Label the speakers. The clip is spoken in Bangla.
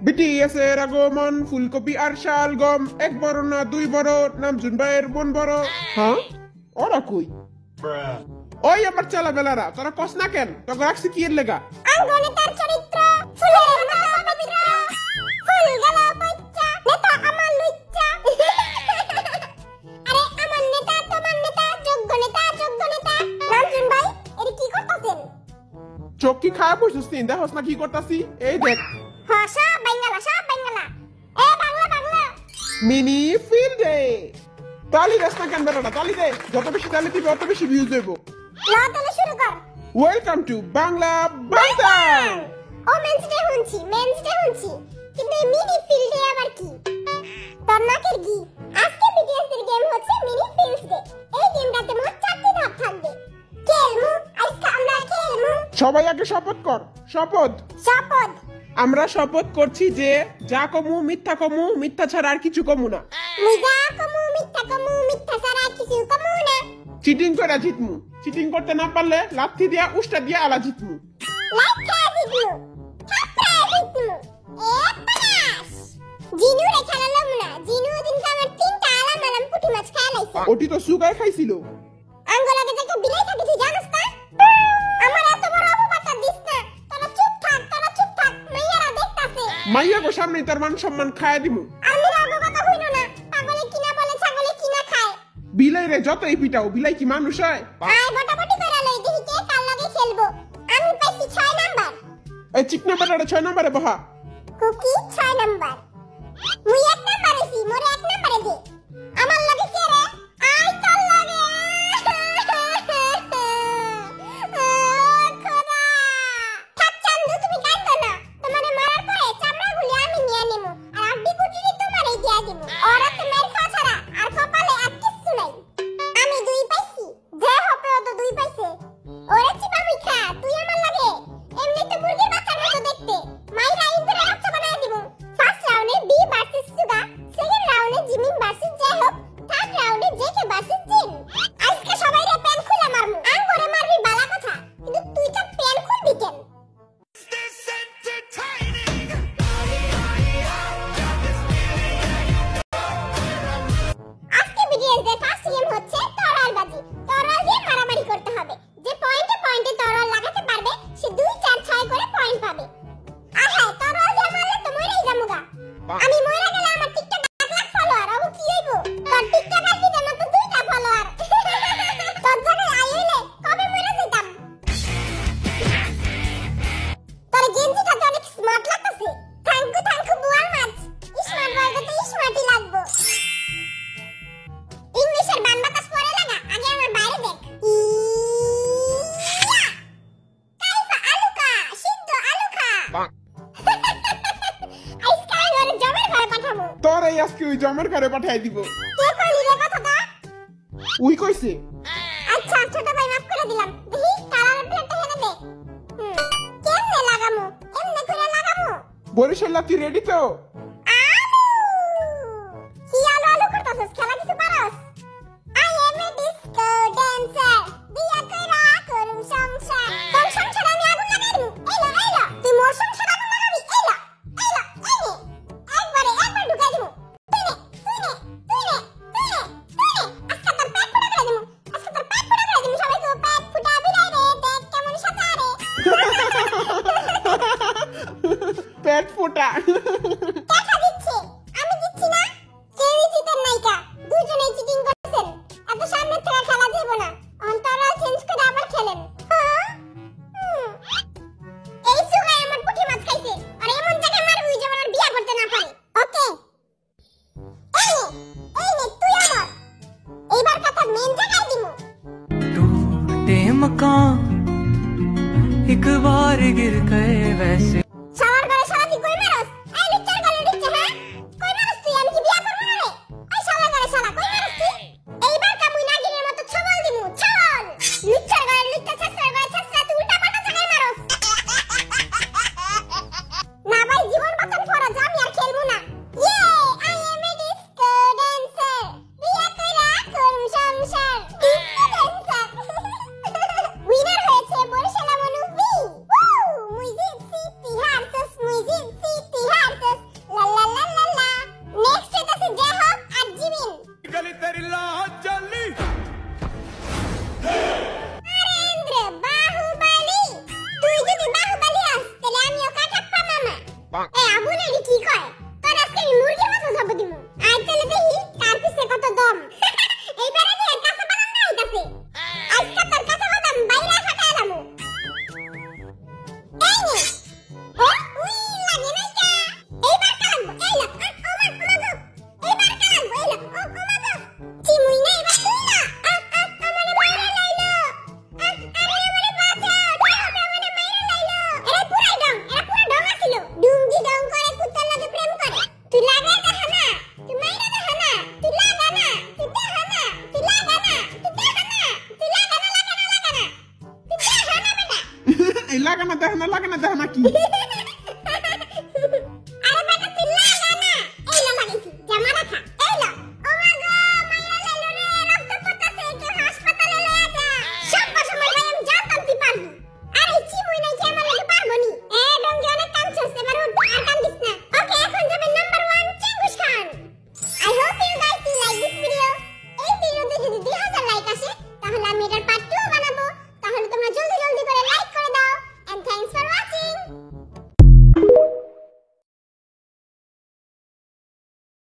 Speaker 1: BTS এর আগমন, ফুলকপি আর শালগম, এক বড় না দুই বড়, নামজুন ভাইয়ের বোন বড়। হ্যাঁ, ওরা কই? ওই আমার চালা বেলারা, তোরা কস না কেন? তোকে রাখছি কি এর লেগা?
Speaker 2: আঙ্গনেতার চরিত্র ফুলের মতো পবিত্র, ফুল গেল পইচ্চা, নেতা আমার লুচ্চা। আরে আমার নেতা, তোমার নেতা, যোগ্য নেতা, যোগ্য নেতা। নামজুন ভাই, এটা কি করতেছেন?
Speaker 1: চোখ কি খায় বসছিস? দেখোস না কি করতাছি? এই দেখ,
Speaker 2: হ্যাঁ, সব বাঙ্গালা, সব বাঙ্গালা। এ বাংলা বাংলা।
Speaker 1: মিনি ফিল্ডে তালি দেস না কেন বেলাটা? তালি দে, যত বেশি তালি দিবি অত বেশি ভিউজ দেবো।
Speaker 2: ল তাহলে শুরু কর।
Speaker 1: ওয়েলকাম টু বাংলা বাংটাং।
Speaker 2: ও মেন্সডে শুনছি, মেন্সডে শুনছি, কিন্তু এই মিনি ফিল্ডে আবার কি? তোর নাকের ঘি। আজকে বিটিএস এর গেম হচ্ছে মিনি ফিল্ডস ডে। এই গেমটাতে মোট 4টি ধাপ থাকবে। খেলমু, আজকে আমরা খেলমু।
Speaker 1: সবাই আগে শপথ কর। শপথ।
Speaker 2: শপথ।
Speaker 1: আমরা শপথ করছি যে যা কমু মিথ্যা কমু, মিথ্যা ছাড়া আর কিছু কমু না।
Speaker 2: মুজা কমু, মিথ্যা ছাড়া কিছু কমু না।
Speaker 1: চিটিং করে জিতমু। চিটিং করতে না পারলে লাথি দিয়া উষ্টা দিয়া আলা জিতমু।
Speaker 2: লাইকা জিতমু, থাপড়া জিতমু। A pass. জিনু রে খেলালাম না। জিনু দিনকে আমার 3টা আলাম পুঁটি মাছ খাইলাইছে।
Speaker 1: ওটি তো সুগার খাইছিল।
Speaker 2: আঙ্গলাকে দেখে বিলাই থাকে, তুই জানিস না? আমার এত বড় অপবাদটা দিস না। তোরা চুপ থাক, মাইয়ারা দেখতাছে।
Speaker 1: মাইয়া গো সামনে তার মান সম্মান খায় দিমু।
Speaker 2: আমি রাগো কথা হইল না। পাগলে কিনা বলে, ছাগলে কিনা খায়।
Speaker 1: বিলাই রে যতই পিটাও, বিলাই কি মানুষ হয়?
Speaker 2: আয় গোটাপটি করে লই, দেখি কে কার লগে খেলবো। আমি পাইছি 6 নাম্বার।
Speaker 1: এই চিকনা বেটাটা 6 নম্বরে বহা।
Speaker 2: কুকি 6 নাম্বার। মুই 1 নাম্বারে ছি, মোরে 1 নাম্বারে দে। আমার লগে কে রে? আয় তোর লগে। খোদা। থাক চান্দু, তুমি কাঁদো না। তোমারে মারার পরে চামড়াগুলি আমি নিয়ে নেবো, আর আড্ডি কুটিরি তোমারই দিয়া দিব। ওরা তোমার খাওয়া ছাড়া আর কপালে আর কিচ্ছু নাই। আমি 2 পাইছি, যে হবে ও তো 2 পাইছে। ওরে চিপা মিঠা, তুই আমার লাগে এমনি তো মুরগির বাচ্চার মতো দেখতে। মাইরা ইন্দুরে বাচ্চা বানায় দিব। ফার্স্ট রাউন্ডে বি ভার্সেস সুগা, সেকেন্ড রাউন্ডে জিমিন ভার্সেস জেহব, থার্ড রাউন্ডে জেকে ভার্সেস জিন। আজকে সবাইরে প্যান খুলে মারমু। আঙ্গরে মারবি বালা কথা, কিন্তু তুই তো প্যান খুলবি কেন? আজকে বিটিএস এর ফার্স্ট গেম হচ্ছে তরোয়ালবাজি। তরোয়াল দিয়ে মারামারি করতে হবে। যে পয়েন্টে পয়েন্টে তরোয়াল লাগাতে পারবে সে 2 4 6 করে পয়েন্ট পাবে। আহা, তরোয়াল দিয়ে মারলে তো মরেই যামুগা। আমি মরে গেলে আমার টিকটক 1 লাখ ফলোয়ার হবে, কি হইবো? তোর টিকটক আর দিতে মাত্র 2টা ফলোয়ার। তোর জায়গায় আই হইলে কবে মরে যাইতাম। তোর গেঞ্জিটা তো অনেক স্মার্ট লাগতেছে। থ্যাঙ্কু বুয়াল মাছ। স্মার্ট বলতে তো স্মার্টই লাগবো। ইংলিশের বান বাতাস পড়ে লাগা, আগে আমার বাইরে দেখ। কাইফা আলুকা, সিদ্ধ আলুকা। আজকে আমি ওর জমের ঘরে পাঠাবো।
Speaker 1: তোর এই আজকে ওই জমের ঘরে পাঠাই দিব।
Speaker 2: কে কইলি রে কথাটা?
Speaker 1: উই কইছে।
Speaker 2: আচ্ছা, ছোট ভাই মাফ করে দিলাম। দেখি কালারের প্লেটটা হেনে দে। কেমনে লাগামু? এমনে করে লাগামু?
Speaker 1: বরিশাল তুই রেডি তো?
Speaker 2: আলু। কি আলু করতাছস? খেলা কিছু পারস? I am a disco dancer. বিয়া কইরা করুম সংসার। তোর সংসারে আমি আগুন লাগাই দিমু। এলো, তুই মোর সংসারে আগুন লাগাবি? এলো, এনে। একবার ঢুকাই দিমু। তুই নে। আজকে তোর পেট ফুটা করে দিমু। সবাই তো পেট ফুটা বিদায় রে, দেখ কেমন সাজা রে।
Speaker 1: পেট ফোটা।
Speaker 2: দেখা দিচ্ছে, আমি দিচ্ছি না। কেউই জিতেন নাইকা, দুজনেই চিটিং করছেন। এত সামনে থেকে খেলা যাবে না। অন্তরা চেঞ্জ করে আবার খেলেন। হ্যাঁ? এই সুগাই আমার পুঁটি মাছ খাইছে, আর এমন জায়গায় মারবি যেন আর বিয়া করতে না পারে। ওকে, এই নে তুই আমার। এইবার কথা মেন জায়গায় দিমু।
Speaker 3: टूटे मकान एक बार गिर गए वैसे।
Speaker 2: শালার ঘরে শালা তুই কই মারস? এই লুচ্চার গলে ঢুকছে, হ্যাঁ? কই মারস তুই? আমি কি বিয়া করব না রে? ওই শালার ঘরে শালা কই মারস তুই? এইবার কামুই নাগিনের মতো ছবল দিমু, ছবল। লুচ্চার ঘরে লুচ্চা, ছাসরার ঘরে ছাসরা, তুই উল্টা পাল্টা জায়গায় মারস। না ভাই, জীবন বাঁচান ফরজ, আমি আর খেলবো না। ইয়ে, I M A disco dancer. বিয়া কইরা করুম সংসার। Disco dancer. উইনার হয়েছে বরিশাল মনুবি। মুই জিতছি। এ আবুলে কি কয় তোর আজকে আমি মুরগির মতো জব দিমু আই চলে দেখি কার পিছে কত দম এইবারে দিয়ে কাঁচা বাদাম খাইতাছে আজকে তোর কাঁচা বাদাম বাইরে ফাটাইলামু এই নে ও উই লাগে নাই কা এইবার কালাবো এই লা ও মা এইবার কালাবো এই লা ও মা চিমুই না এবার তুই না আমারে মাইরা লাইলো আরে আমারে বাঁচাও আমারে মাইরা লাইলো এরা পুরাই ডং আছিল ডুঙ্গি ডং করে কুত্তার লগে প্রেম করে তুই লাগা দেখা না তুই মাইরা দেখা না তুই লাগা না তুই দেখা না তুই লাগা না তুই দেখা না তুই লাগা না তুই দেখা না বেটা
Speaker 1: এই লাগানা দেখা না কি